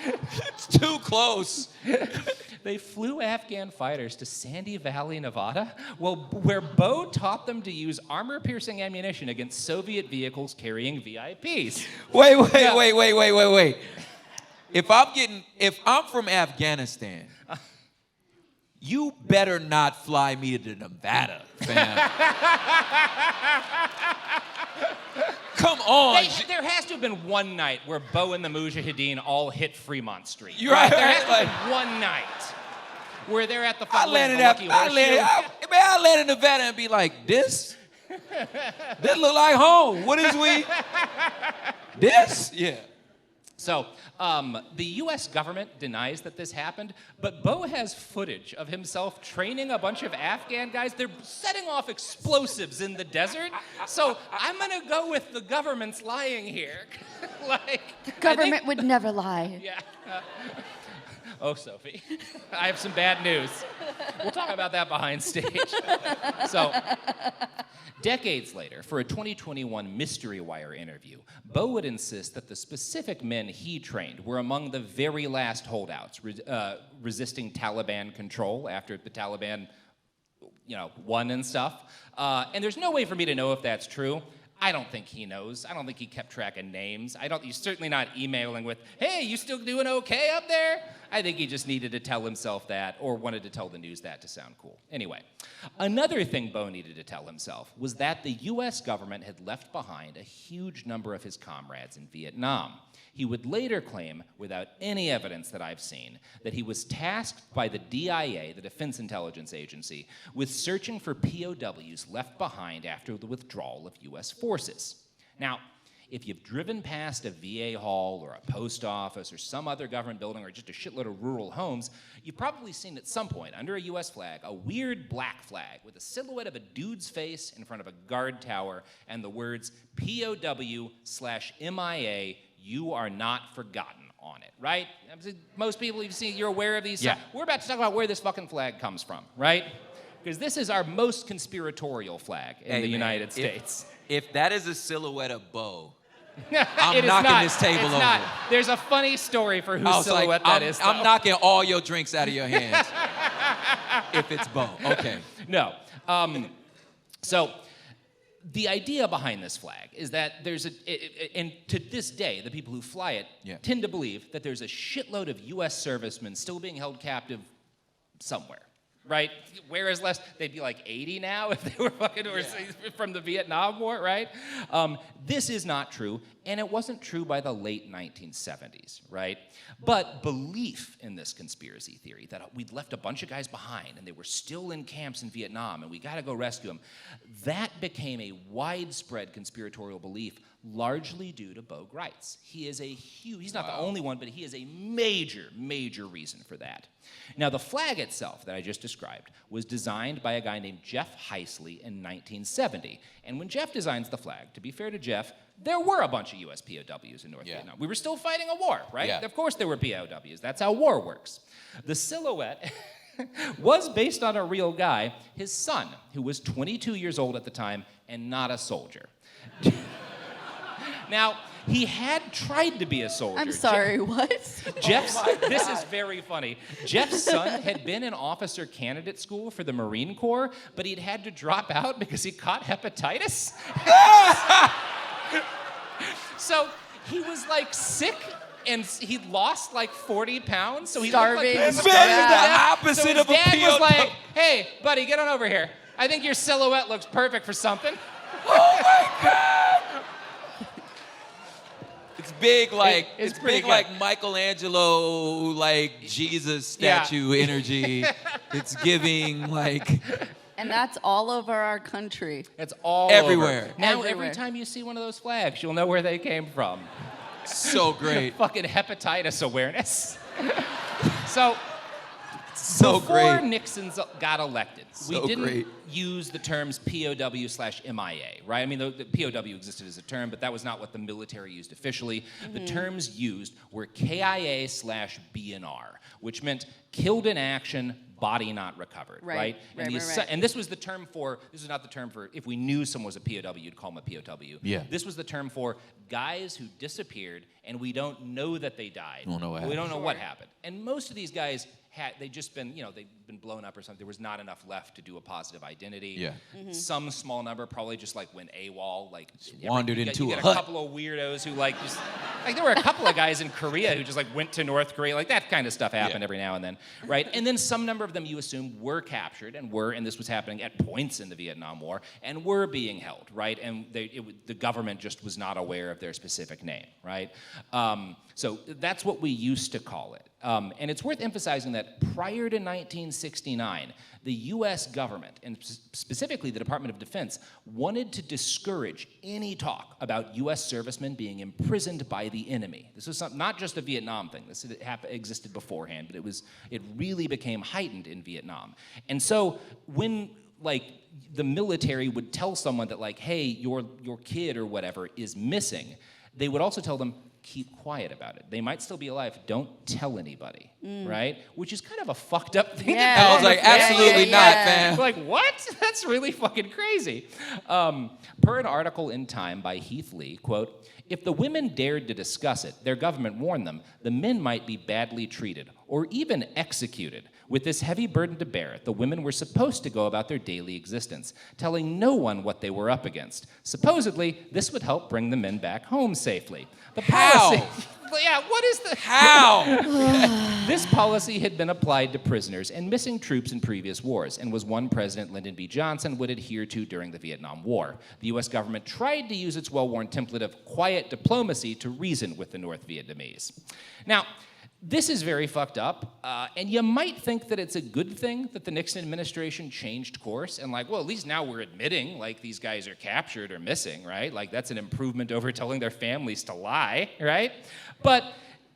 it's too close. They flew Afghan fighters to Sandy Valley, Nevada, where Bo taught them to use armor-piercing ammunition against Soviet vehicles carrying VIPs. Wait. If I'm from Afghanistan, you better not fly me to Nevada, fam. Come on. There has to have been one night where Bo and the Mujahideen all hit Fremont Street. You're right. There has to Like, have been one night where they're at the I landed in Nevada and be like, this look like home. What is we? This? Yeah. So the U.S. government denies that this happened, but Bo has footage of himself training a bunch of Afghan guys. They're setting off explosives in the desert. So I'm gonna go with the government's lying here. Like The government would never lie. Yeah. Oh, Sophie, I have some bad news. We'll talk about that behind stage. So, decades later, for a 2021 Mystery Wire interview, Bo would insist that the specific men he trained were among the very last holdouts resisting Taliban control after the Taliban, won and stuff. And there's no way for me to know if that's true. I don't think he knows. I don't think he kept track of names. He's certainly not emailing with, hey, you still doing okay up there? I think he just needed to tell himself that or wanted to tell the news that to sound cool. Anyway, another thing Bo needed to tell himself was that the US government had left behind a huge number of his comrades in Vietnam. He would later claim, without any evidence that I've seen, that he was tasked by the DIA, the Defense Intelligence Agency, with searching for POWs left behind after the withdrawal of US forces. Now, if you've driven past a VA hall or a post office or some other government building or just a shitload of rural homes, you've probably seen at some point, under a US flag, a weird black flag with a silhouette of a dude's face in front of a guard tower and the words POW/MIA, you are not forgotten on it, right? Most people you've seen, you're aware of these. Yeah. We're about to talk about where this fucking flag comes from, right? Because this is our most conspiratorial flag in the United States. If that is a silhouette of Bo, It I'm is knocking not. this table It's over. not. There's a funny story for whose I was silhouette like, that is. I'm though. knocking all your drinks out of your hands. If it's Bo, okay. No. So the idea behind this flag is that there's and to this day, the people who fly it tend to believe that there's a shitload of U.S. servicemen still being held captive somewhere, right? Whereas they'd be like 80 now if they were fucking from the Vietnam War, right? This is not true, and it wasn't true by the late 1970s, right? But belief in this conspiracy theory that we'd left a bunch of guys behind and they were still in camps in Vietnam and we gotta go rescue them, that became a widespread conspiratorial belief largely due to Bo Gritz. He is he's not the only one, but he is a major, major reason for that. Now, the flag itself that I just described was designed by a guy named Jeff Heisley in 1970. And when Jeff designs the flag, to be fair to Jeff, there were a bunch of US POWs in North Vietnam. We were still fighting a war, right? Yeah. Of course there were POWs. That's how war works. The silhouette was based on a real guy, his son, who was 22 years old at the time and not a soldier. Now, he had tried to be a soldier. I'm sorry, what? This is very funny. Jeff's son had been in officer candidate school for the Marine Corps, but he'd had to drop out because he caught hepatitis. So he was like sick and he lost like 40 pounds. So he Starving. looked like he was It's very starving to the death. opposite so his of a dad was POW. like, hey, buddy, get on over here. I think your silhouette looks perfect for something. It's big like It's it's pretty big good. like Michelangelo, like Jesus statue energy. It's giving like And that's all over our country. It's all Everywhere. over. Now, every Everywhere. time you see one of those flags, you'll know where they came from. so great. Fucking hepatitis awareness. So, So before great. Nixon got elected, we So didn't great. use the terms POW/MIA, right? I mean, the POW existed as a term, but that was not what the military used officially. The terms used were KIA/BNR, which meant killed in action, body not recovered, right? Right. And this was the term for, this was not the term for, if we knew someone was a POW, you'd call them a POW. Yeah. This was the term for guys who disappeared and we don't know that they died. Don't know what We don't know what Sure. happened. And most of these guys they'd just been, they'd been blown up or something. There was not enough left to do a positive identity. Yeah. Some small number probably just like went AWOL, like wandered you into get a a hut. couple of weirdos who like just, like there were a couple of guys in Korea who just like went to North Korea, like that kind of stuff happened every now and then, right? And then some number of them you assume were captured and this was happening at points in the Vietnam War and were being held, right? And the government just was not aware of their specific name, right? So that's what we used to call it. And it's worth emphasizing that prior to 1970, 1969, the US government, and specifically the Department of Defense, wanted to discourage any talk about US servicemen being imprisoned by the enemy. This was not just a Vietnam thing. This existed beforehand, but it really became heightened in Vietnam. And so when the military would tell someone that hey, your kid or whatever is missing, they would also tell them, keep quiet about it. They might still be alive. Don't tell anybody, right? Which is kind of a fucked up thing. Yeah. I was like, absolutely not, fam. Like, what? That's really fucking crazy. Per an article in Time by Heath Lee, quote, if the women dared to discuss it, their government warned them, the men might be badly treated or even executed. With this heavy burden to bear, the women were supposed to go about their daily existence, telling no one what they were up against. Supposedly, this would help bring the men back home safely. The policy, yeah, what is the... How? This policy had been applied to prisoners and missing troops in previous wars and was one President Lyndon B. Johnson would adhere to during the Vietnam War. The U.S. government tried to use its well-worn template of quiet diplomacy to reason with the North Vietnamese. Now, this is very fucked up, and you might think that it's a good thing that the Nixon administration changed course and well, at least now we're admitting these guys are captured or missing, right? That's an improvement over telling their families to lie, right? But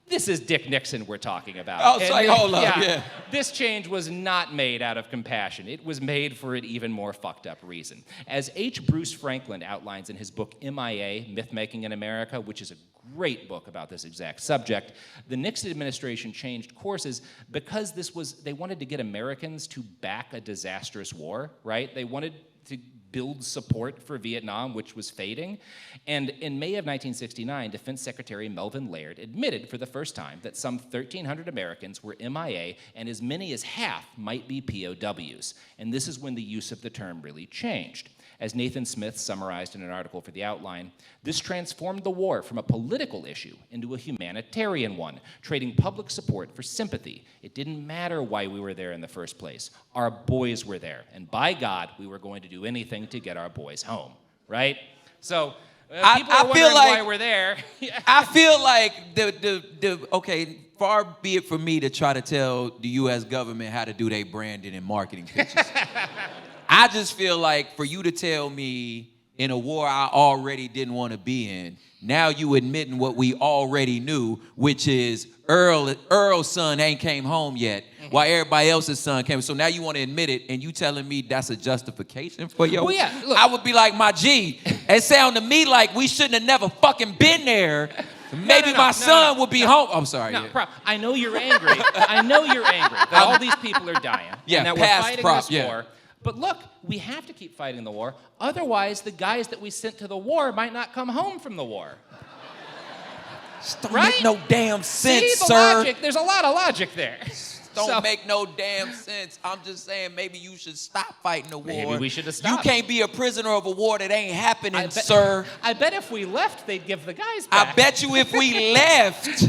this is Dick Nixon we're talking about. Oh, it's hold up, yeah. This change was not made out of compassion. It was made for an even more fucked up reason. As H. Bruce Franklin outlines in his book MIA, Myth-Making in America, which is a great book about this exact subject, the Nixon administration changed courses because they wanted to get Americans to back a disastrous war, right? They wanted to build support for Vietnam, which was fading. And in May of 1969, Defense Secretary Melvin Laird admitted for the first time that some 1,300 Americans were MIA and as many as half might be POWs. And this is when the use of the term really changed. As Nathan Smith summarized in an article for The Outline, this transformed the war from a political issue into a humanitarian one, trading public support for sympathy. It didn't matter why we were there in the first place. Our boys were there, and by God, we were going to do anything to get our boys home, right? So people are wondering why we're there. I feel like okay, far be it for me to try to tell the U.S. government how to do their branding and marketing pitches. I just feel like for you to tell me in a war I already didn't want to be in, now you admitting what we already knew, which is Earl's son ain't came home yet, while everybody else's son came. So now you want to admit it, and you telling me that's a justification for your... Well, yeah, look. I would be like, my G, it sound to me like we shouldn't have never fucking been there. Maybe my son would be home. I'm sorry. No, I know you're angry. I know you're angry that all these people are dying. Yeah, and that we're fighting this war. But look, we have to keep fighting the war. Otherwise, the guys that we sent to the war might not come home from the war. Don't make no damn sense, See, sir. Logic, there's a lot of logic there. Don't make no damn sense. I'm just saying maybe you should stop fighting the war. Maybe we should have stopped. You can't be a prisoner of a war that ain't happening, sir. I bet if we left, they'd give the guys back. I bet you if we left.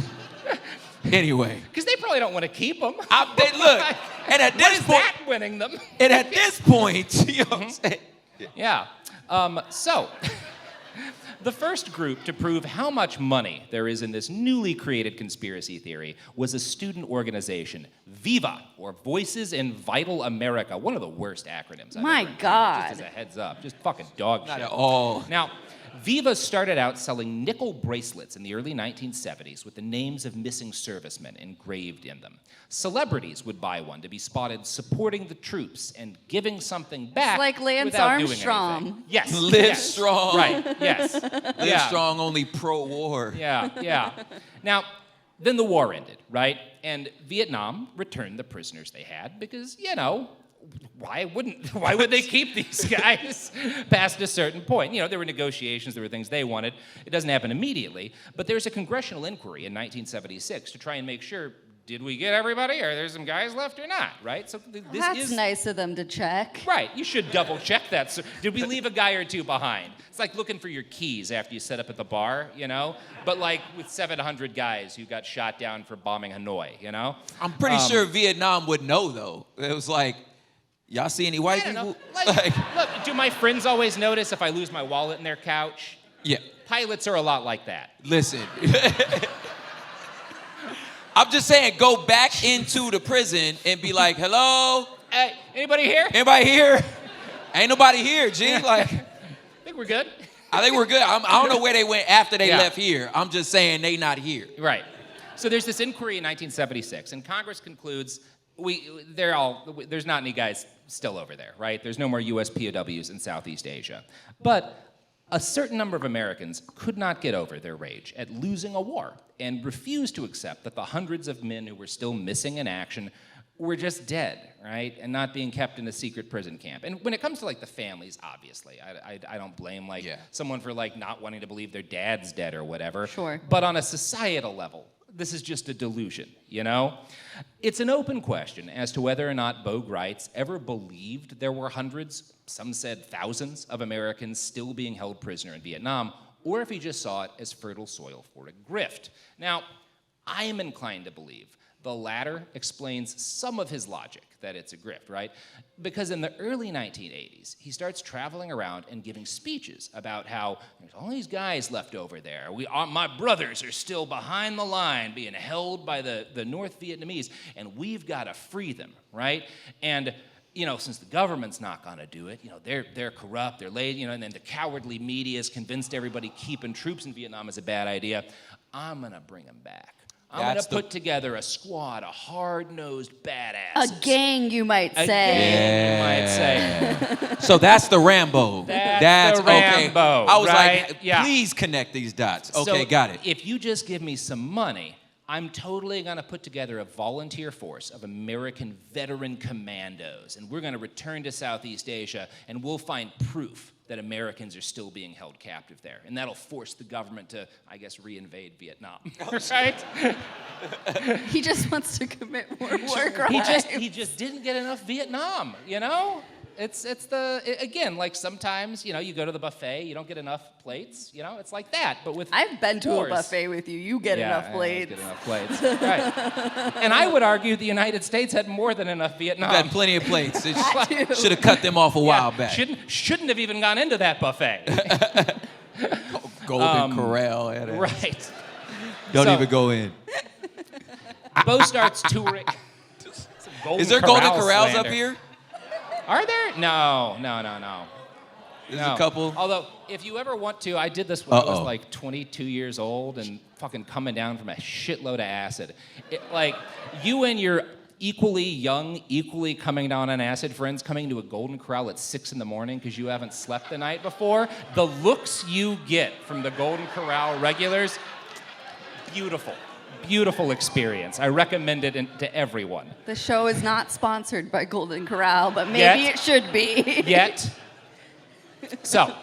Anyway. Because they probably don't want to keep them. Look, and at this point, that winning them? And at this point, you know what I'm saying? Yeah. So, the first group to prove how much money there is in this newly created conspiracy theory was a student organization, VIVA, or Voices in Vital America. One of the worst acronyms I've My ever heard. God. Just as a heads up. Just fucking dog shit. Not at all. Now, Viva started out selling nickel bracelets in the early 1970s with the names of missing servicemen engraved in them. Celebrities would buy one to be spotted supporting the troops and giving something back It's like Lance without Armstrong. doing anything. Yes. Live strong. Right, yes. Live strong, only pro-war. Yeah. Now, then the war ended, right? And Vietnam returned the prisoners they had because, why would they keep these guys past a certain point? There were negotiations, there were things they wanted. It doesn't happen immediately, but there's a congressional inquiry in 1976 to try and make sure, did we get everybody? Are there some guys left or not, right? So That's nice of them to check. Right, you should double check that. So, did we leave a guy or two behind? It's like looking for your keys after you set up at the bar, But with 700 guys who got shot down for bombing Hanoi, I'm pretty sure Vietnam would know, though. It was like, y'all see any white people? Look, do my friends always notice if I lose my wallet in their couch? Yeah. Pilots are a lot like that. Listen. I'm just saying, go back into the prison and be like, hello? Hey, anybody here? Anybody here? Ain't nobody here, G. Like, I think we're good. I think we're good. I don't know where they went after they Yeah. left here. I'm just saying they not here. Right. So there's this inquiry in 1976, and Congress concludes there's not any guys still over there, right? There's no more U.S. POWs in Southeast Asia. But a certain number of Americans could not get over their rage at losing a war and refused to accept that the hundreds of men who were still missing in action were just dead, right? And not being kept in a secret prison camp. And when it comes to like the families, obviously, I don't blame someone for like not wanting to believe their dad's dead or whatever. Sure. But on a societal level, this is just a delusion, you know? It's an open question as to whether or not Bo Gritz ever believed there were hundreds, some said thousands, of Americans still being held prisoner in Vietnam, or if he just saw it as fertile soil for a grift. Now, I am inclined to believe the latter explains some of his logic, that it's a grift, right? Because in the early 1980s, he starts traveling around and giving speeches about how there's all these guys left over there. My brothers are still behind the line being held by the North Vietnamese, and we've got to free them, right? And you know, since the government's not going to do it, you know, they're corrupt, they're lazy, you know, and then the cowardly media has convinced everybody keeping troops in Vietnam is a bad idea. I'm going to bring them back. I'm going to put together a squad of hard-nosed badasses. A gang, you might say. Gang, you might say. So that's the Rambo. That's the Rambo, Okay. I was right? like, Yeah. please connect these dots. Okay, So got it. If you just give me some money, I'm totally going to put together a volunteer force of American veteran commandos, and we're going to return to Southeast Asia, and we'll find proof that Americans are still being held captive there. And that'll force the government to, I guess, reinvade Vietnam. Right? He just wants to commit more war crimes. He just didn't get enough Vietnam, you know? Again, like sometimes, you know, you go to the buffet, you don't get enough plates, you know? It's like that, but with I've been to a wars. buffet with you. You get enough plates. Get enough plates. Right. And I would argue the United States had more than enough Vietnam. Got plenty of plates. Should have cut them off a while back. Shouldn't have even gone into that buffet. Golden Corral. Right. Don't even go in. Bo starts touring. Is there Golden Corrals up here? Are there? No. There's a couple. Although, if you ever want to, I did this when I was like 22 years old and fucking coming down from a shitload of acid. Like, you and your equally young, equally coming down on acid friends coming to a Golden Corral at 6 in the morning because you haven't slept the night before, the looks you get from the Golden Corral regulars, beautiful. Beautiful experience. I recommend it to everyone. The show is not sponsored by Golden Corral, but maybe it should be. Yet. So,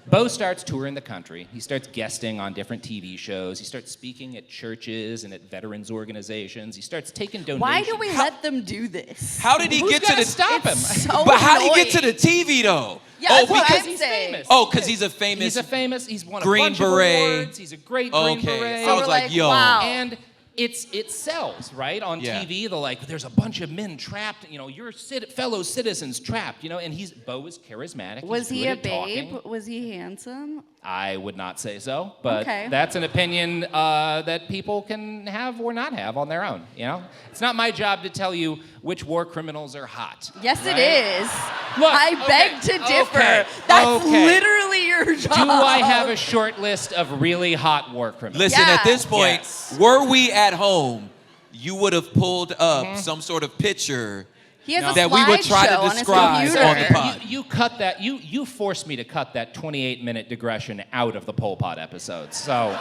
Bo starts touring the country. He starts guesting on different TV shows. He starts speaking at churches and at veterans organizations. He starts taking donations. Why do we let them do this? How did he Who's get to the stop him? So But how did he annoying. get to the TV though? Yeah, that's what because I'm he's saying. famous. Oh, because he's a famous. He's won a Green bunch Beret. of awards. He's a great Green Okay. Beret. I was we're like, like, yo. wow. And it sells, right? On Yeah. TV, they're like, there's a bunch of men trapped, you know, your fellow citizens trapped, you know, and Bo is charismatic. Was he's he good a at babe? talking. Was he handsome? I would not say so, but Okay. that's an opinion that people can have or not have on their own, you know? It's not my job to tell you which war criminals are hot. Yes, right? it is. Look, I okay, beg to differ. okay, That's okay. literally your job. Do I have a short list of really hot war criminals? Listen, Yeah. at this point, Yes. were we at home, you would have pulled up some sort of picture He has a that we would try to slideshow on his describe computer. on the pod. You cut that. You forced me to cut that 28-minute digression out of the Pol Pot episodes. So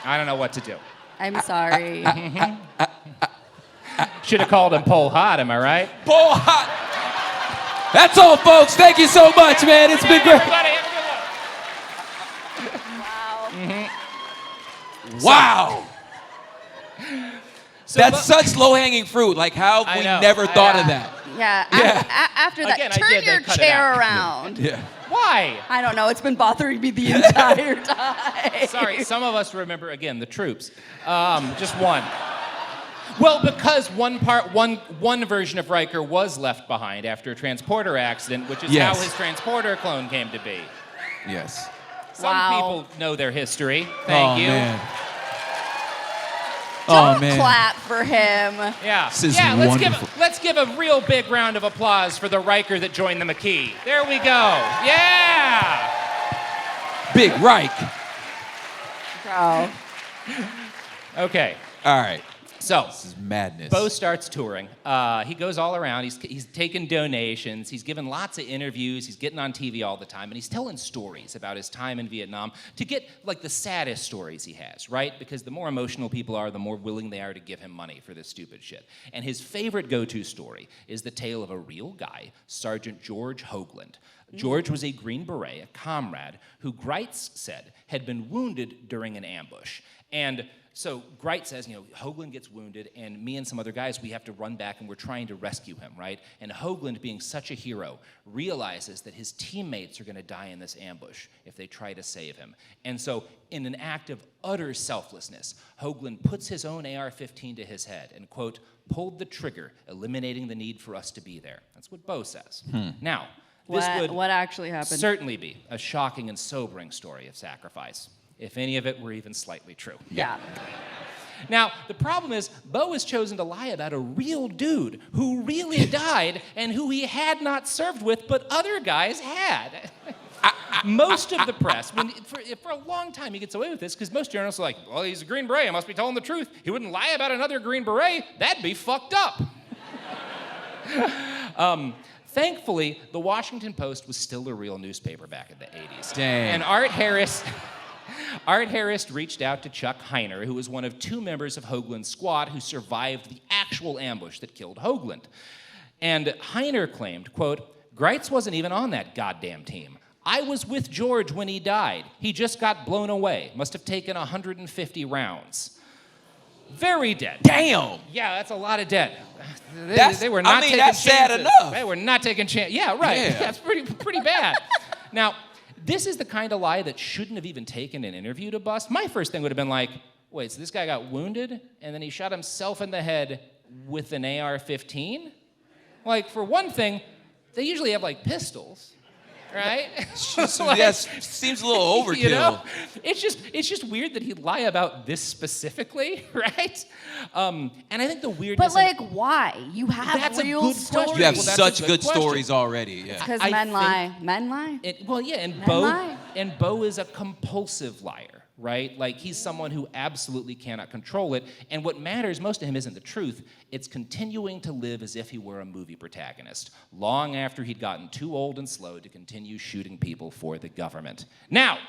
I don't know what to do. I'm sorry. Should have called him Pol Hot. Am I right? Pol Hot. That's all, folks. Thank you so much, man. It's been great. Everybody, have a good one. Wow. So That's such low-hanging fruit. Like, how have I we know. never thought of that? Yeah. Yeah. After that, Again, I turn did, they your cut it chair out. around. Yeah. Why? I don't know. It's been bothering me the entire time. Sorry, some of us remember again the troops. Just one. Well, because one version of Riker was left behind after a transporter accident, which is Yes. how his transporter clone came to be. Yes. Some Wow. people know their history. Thank you. Man. Oh, man. Clap for him. Yeah. This is yeah, wonderful. let's give a real big round of applause for the Riker that joined the McKee. There we go. Yeah. Big Reich. Bro. Okay. All right. So, This is madness. Bo starts touring. He goes all around. He's taking donations. He's given lots of interviews. He's getting on TV all the time. And he's telling stories about his time in Vietnam to get, like, the saddest stories he has, right? Because the more emotional people are, the more willing they are to give him money for this stupid shit. And his favorite go-to story is the tale of a real guy, Sergeant George Hoagland. George was a Green Beret, a comrade, who Gritz said had been wounded during an ambush. And so Gritz says, Hoagland gets wounded, and me and some other guys, we have to run back, and we're trying to rescue him, right? And Hoagland, being such a hero, realizes that his teammates are going to die in this ambush if they try to save him. And so, in an act of utter selflessness, Hoagland puts his own AR-15 to his head and, quote, pulled the trigger, eliminating the need for us to be there. That's what Bo says. Now, this would What actually happened? certainly be a shocking and sobering story of sacrifice, if any of it were even slightly true. Yeah. Now, the problem is, Bo has chosen to lie about a real dude who really died and who he had not served with, but other guys had. Most of the press, for a long time, he gets away with this because most journalists are like, well, he's a Green Beret, he must be telling the truth. He wouldn't lie about another Green Beret. That'd be fucked up. Thankfully, the Washington Post was still a real newspaper back in the 80s. Dang. And Art Harris reached out to Chuck Heiner, who was one of two members of Hoagland's squad who survived the actual ambush that killed Hoagland. And Heiner claimed, quote, Gritz wasn't even on that goddamn team. I was with George when he died. He just got blown away. Must have taken 150 rounds. Very dead. Damn. Yeah, that's a lot of dead. They were I not mean, taking that's sad chances. enough. They were not taking chances. Yeah, right. Yeah. That's pretty bad. Now, this is the kind of lie that shouldn't have even taken an interview to bust. My first thing would have been like, wait, so this guy got wounded and then he shot himself in the head with an AR-15? Like, for one thing, they usually have, like, pistols. Right? Seems a little overkill. It's just weird that he'd lie about this specifically, right? And I think the weirdness. But like, why? You have That's a real good stories. question. You have Well, that's such a good good question. stories already. Yeah. Because I men think- lie. Men lie. And Bo is a compulsive liar, right? Like, he's someone who absolutely cannot control it. And what matters most to him isn't the truth. It's continuing to live as if he were a movie protagonist, long after he'd gotten too old and slow to continue shooting people for the government. Now,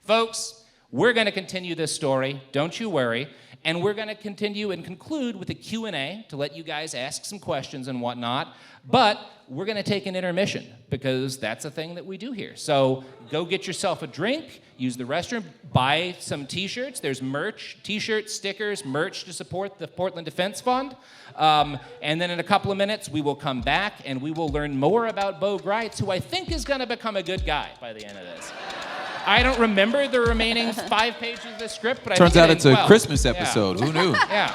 folks, we're going to continue this story. Don't you worry. And we're going to continue and conclude with a Q&A to let you guys ask some questions and whatnot. But we're going to take an intermission because that's a thing that we do here. So go get yourself a drink, use the restroom, buy some T-shirts. There's merch, T-shirts, stickers, merch to support the Portland Defense Fund. And then in a couple of minutes, we will come back and we will learn more about Bo Gritz, who I think is going to become a good guy by the end of this. I don't remember the remaining 5 pages of the script, but Turns I out think it's a well. Christmas Yeah. episode. Who knew? Yeah.